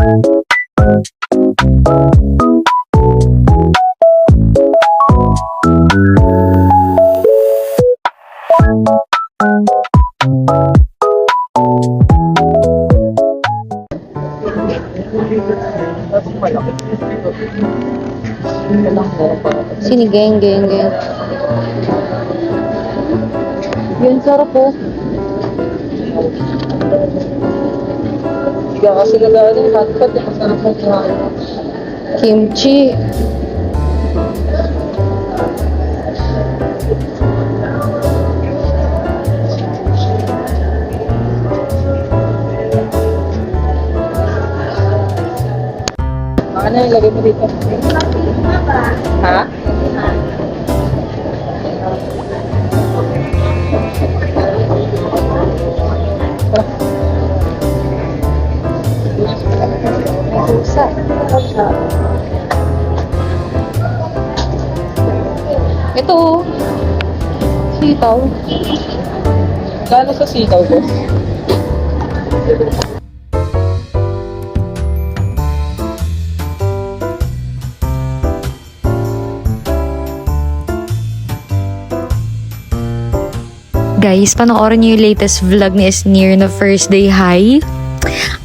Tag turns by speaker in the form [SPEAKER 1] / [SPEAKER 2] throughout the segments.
[SPEAKER 1] Sini, geng. Yun, sarap po.
[SPEAKER 2] Hindi ka kasi nag-ano yung hotpot. Masarap mong kumain.
[SPEAKER 1] Kimchi.
[SPEAKER 2] Ano yung lagay mo dito? Ha?
[SPEAKER 1] Pusa. Ito. Sitaw.
[SPEAKER 2] Kano sa sitaw, boss?
[SPEAKER 1] Guys, panoorin niyo yung latest vlog ni Esneer na first day high.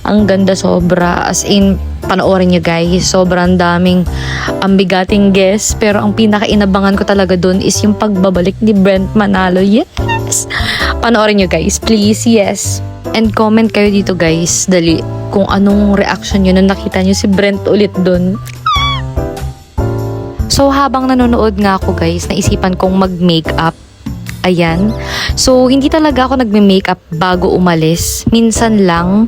[SPEAKER 1] Ang ganda sobra. As in, panoorin niyo guys. Sobrang daming bigating guest. Pero ang pinaka-inabangan ko talaga dun is yung pagbabalik ni Brent Manalo. Yes! Panoorin niyo guys. Please, yes. And comment kayo dito guys. Dali. Kung anong reaction niyo nung nakita niyo si Brent ulit dun. So, habang nanonood nga ako guys, naisipan kong mag-makeup. Ayan. So, hindi talaga ako nagme-makeup bago umalis. Minsan lang.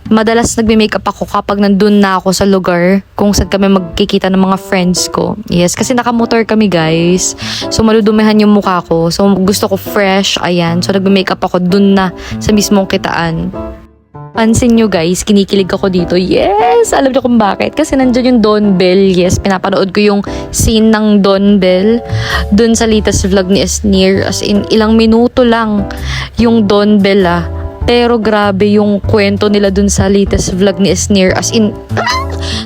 [SPEAKER 1] Madalas nagme-makeup ako kapag nandun na ako sa lugar kung saan kami magkikita ng mga friends ko. Yes, kasi nakamotor kami guys. So, maludumihan yung mukha ko. So, gusto ko fresh. Ayan. So, nagme-makeup ako dun na sa mismong kitaan. Pansin nyo guys, kinikilig ako dito. Yes! Alam nyo kung bakit. Kasi nandyan yung Don Bell. Yes, pinapanood ko yung scene ng Don Bell dun sa latest vlog ni Esneer. As in, ilang minuto lang yung Don Bell Pero grabe yung kwento nila dun sa latest vlog ni Esneer. As in,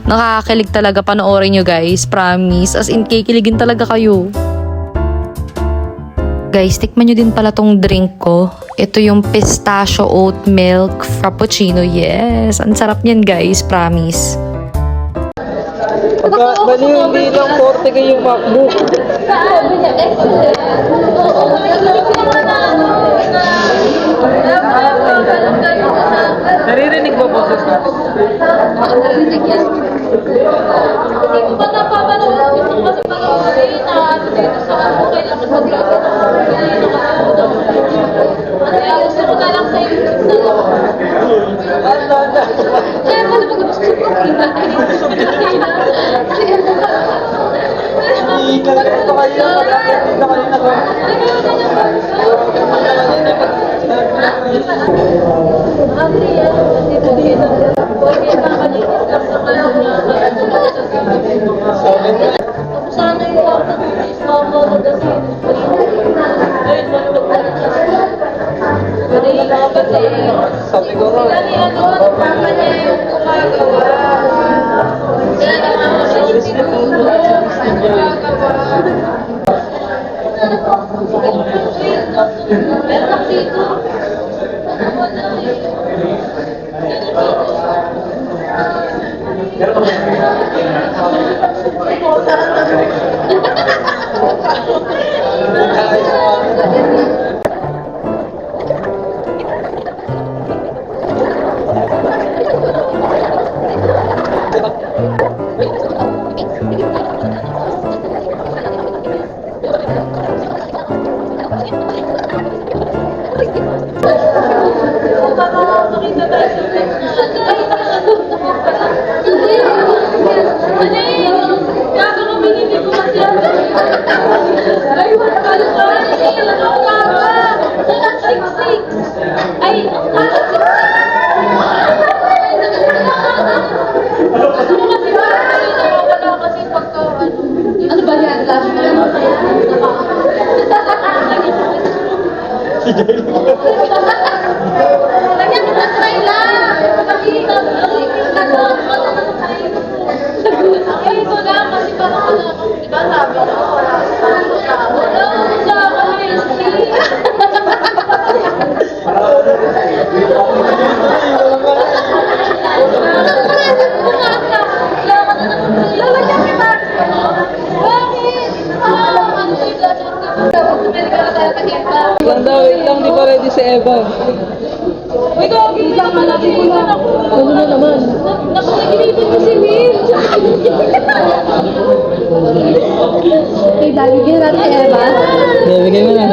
[SPEAKER 1] nakakakilig talaga. Panoorin nyo guys. Promise. As in, kikiligin talaga kayo. Guys, tikman nyo din pala tong drink ko. Ito yung pistachio oat milk frappuccino. Yes! Ang sarap niyan guys, promise.
[SPEAKER 2] Pagka mali yung bilang 40 kayo yung MacBook. Naririnig ba boses natin?
[SPEAKER 3] Naririnig yan. Hindi ko ba napapanood? Gusto ko kasi panoorin na dito sa ako kailangan mag-login ako. Kaya gusto ko na lang sa YouTube na lang. Kaya pala mag-gusto ko kita.
[SPEAKER 2] Hindi ka ito kayo. Hindi ka kayo nagawa.
[SPEAKER 3] Sana yung wakta is mama kasi
[SPEAKER 2] sabi ko nga.
[SPEAKER 3] sila ni ano, papa niya yung kumagawa. Sila ni mama siya yung tinutulong. Meron ako dito. Makita tayo sa Bigyan natin si Eva.
[SPEAKER 2] Bibigay mo na.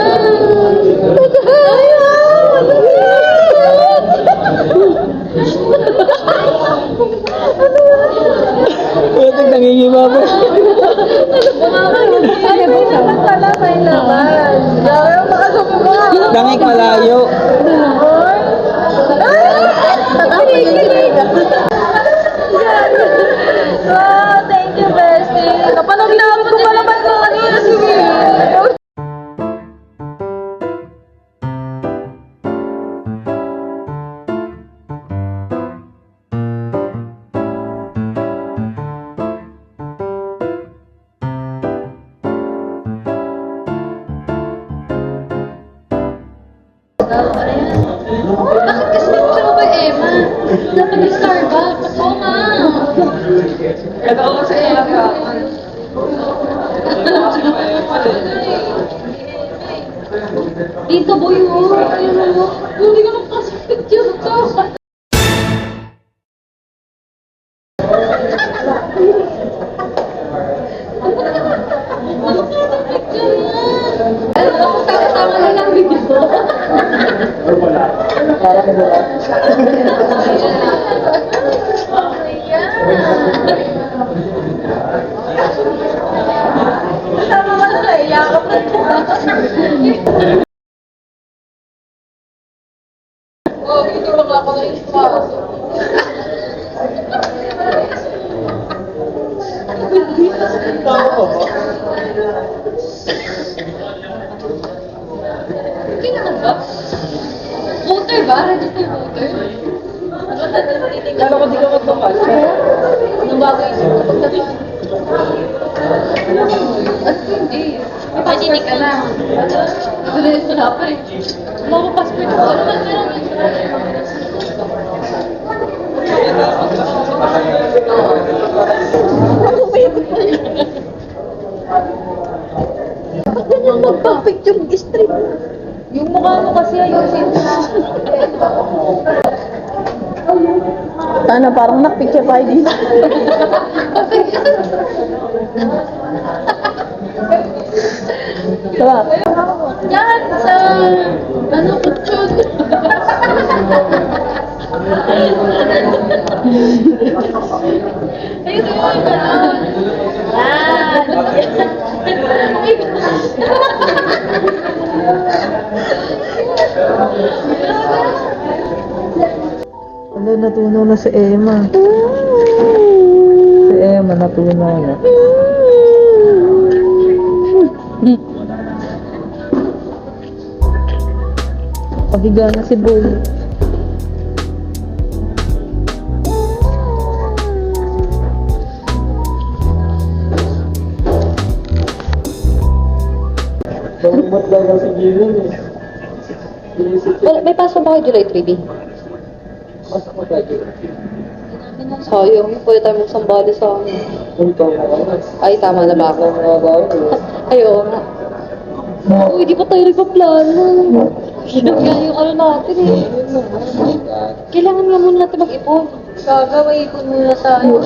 [SPEAKER 2] Putik, nangingiba pa.
[SPEAKER 3] Ay, may naman pala, may laman. Grabe, makasama mo.
[SPEAKER 2] Dangik malayo.
[SPEAKER 3] Wow, thank you, bestie. Napanood ko pa naman ko kanina. Sige. Bakit kasi gusto mo ba, Emma? Dapat yung Starbucks. Oo nga.
[SPEAKER 2] Ito ako sa Eva.
[SPEAKER 3] Dito, boy, oh. Ayun, oh. Hindi ka magpasipicture ko. Alam mo, tama na lang video ko. Tama ka na lang, yakap na ito. Oh, hindi mo ako na-inspire. Kailangan ba? Voter ba? Register voter? Ano na din
[SPEAKER 2] Kala ko di ka magpapas.
[SPEAKER 3] Nung bago isip ko pagdating. At hindi. May passport ka na. Wala pa eh. Wala ko passport ko. Ano na meron? Ba't ganyan magpapicture strip? Yung mukha mo kasi ayusin.
[SPEAKER 4] Ano, parang nakpicture tayo dito. Diba?
[SPEAKER 3] Yan, sa ano, kutsyon. Ayun, ayun, ayun.
[SPEAKER 2] Ano, natunaw na si Emma. Si Emma, natunaw na. Pahiga na si Boy. Ba't daw na si Gillian eh.
[SPEAKER 1] Well, may pasok ba kayo July 3, B?
[SPEAKER 2] Pasok mo tayo.
[SPEAKER 1] Sayang, pwede tayo magsambali sa amin.
[SPEAKER 2] Ikaw na ako.
[SPEAKER 1] Ay, tama na ba ako? Ay, oo nga. Uy, di pa tayo nagpaplano. Kaya yung ano natin eh. Kailangan nga muna natin mag-ipon.
[SPEAKER 3] Gagawin ko muna tayo.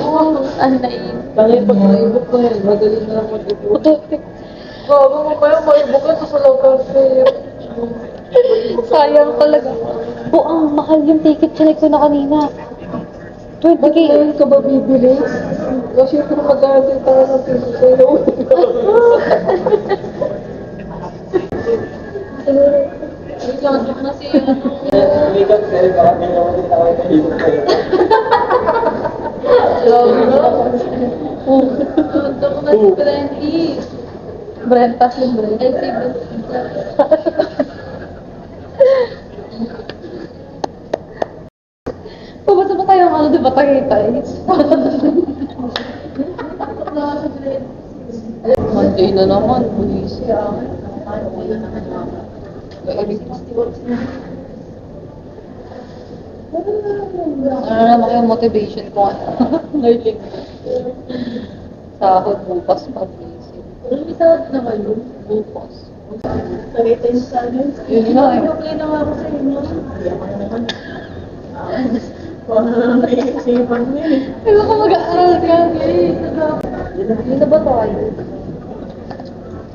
[SPEAKER 3] Andayin.
[SPEAKER 2] Kaya pag naibok ko yan, madali na lang mag-ipon.
[SPEAKER 3] Gago mo pa yung maibok ito sa local fair.
[SPEAKER 1] Sayang talaga. Bu, ang mahal yung ticket. Chinek ko na kanina. 20K.
[SPEAKER 2] Ngayon ka ba bibili? Kasi kung mag-aasin tayo ng piso sa'yo.
[SPEAKER 3] Joke na siya.
[SPEAKER 2] Hindi ka sa'yo, baka ganyan din ako yung ibig sa'yo.
[SPEAKER 3] Joke na si Brenty.
[SPEAKER 4] Brenta, libre.
[SPEAKER 3] Ay, si Brenty.
[SPEAKER 4] Pabasa pa tayo ano, di ba tayo? Monday na naman, police. Ano naman yung motivation ko? Ngayon. Sahod bukas pag-isip.
[SPEAKER 3] Ano sahod na kayo?
[SPEAKER 4] Bukas.
[SPEAKER 3] Nakita yung sana.
[SPEAKER 4] Yun nga eh.
[SPEAKER 3] Okay na nga ako sa inyo.
[SPEAKER 4] Ayaw ko mag-aaral ka.
[SPEAKER 3] Yun na ba tayo?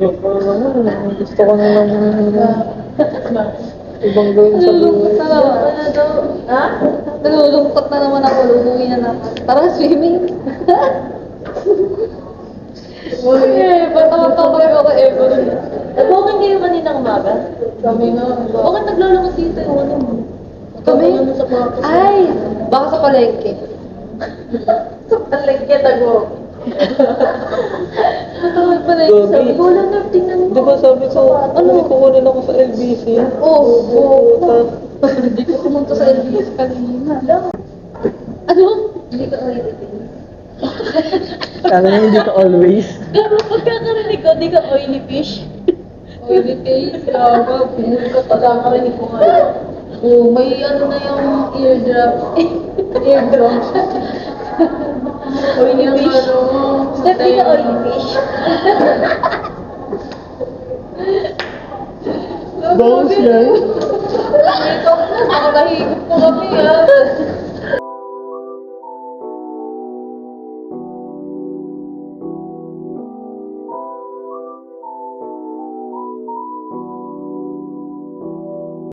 [SPEAKER 2] Gusto ko na lang ibang gawin sa buhay.
[SPEAKER 4] Ha? Nalulungkot na naman ako. Luluwi na naman. Tara, swimming. Ba't nakakabay ako kay Evelyn?
[SPEAKER 3] Nag-walking kayo kaninang umaga?
[SPEAKER 4] Kami nga.
[SPEAKER 3] Bakit naglulungot dito yung ano mo?
[SPEAKER 4] Kami? Ay! Baka sa palengke.
[SPEAKER 3] Palengke, nag-walk.
[SPEAKER 4] Matawag palengke. Sabi ko, wala na, tingnan mo.
[SPEAKER 2] Di ba sabi ko, ano, kukunin ako sa LBC?
[SPEAKER 4] Oo. Hindi ko pumunta sa LBS kanina. Ano?
[SPEAKER 3] Hindi ka ulit.
[SPEAKER 2] Kala niya hindi ka always.
[SPEAKER 3] Pagkakarinig ko, di ka oily fish.
[SPEAKER 4] Oily face. Grabe. Pinuli ka pala.
[SPEAKER 3] Pagkakarinig ko nga.
[SPEAKER 4] Oo, may ano na yung eardrop. Eardrop.
[SPEAKER 3] Oily fish. Step, di ka oily fish.
[SPEAKER 2] Bones yan.
[SPEAKER 4] Nakakahigop ko kami ah.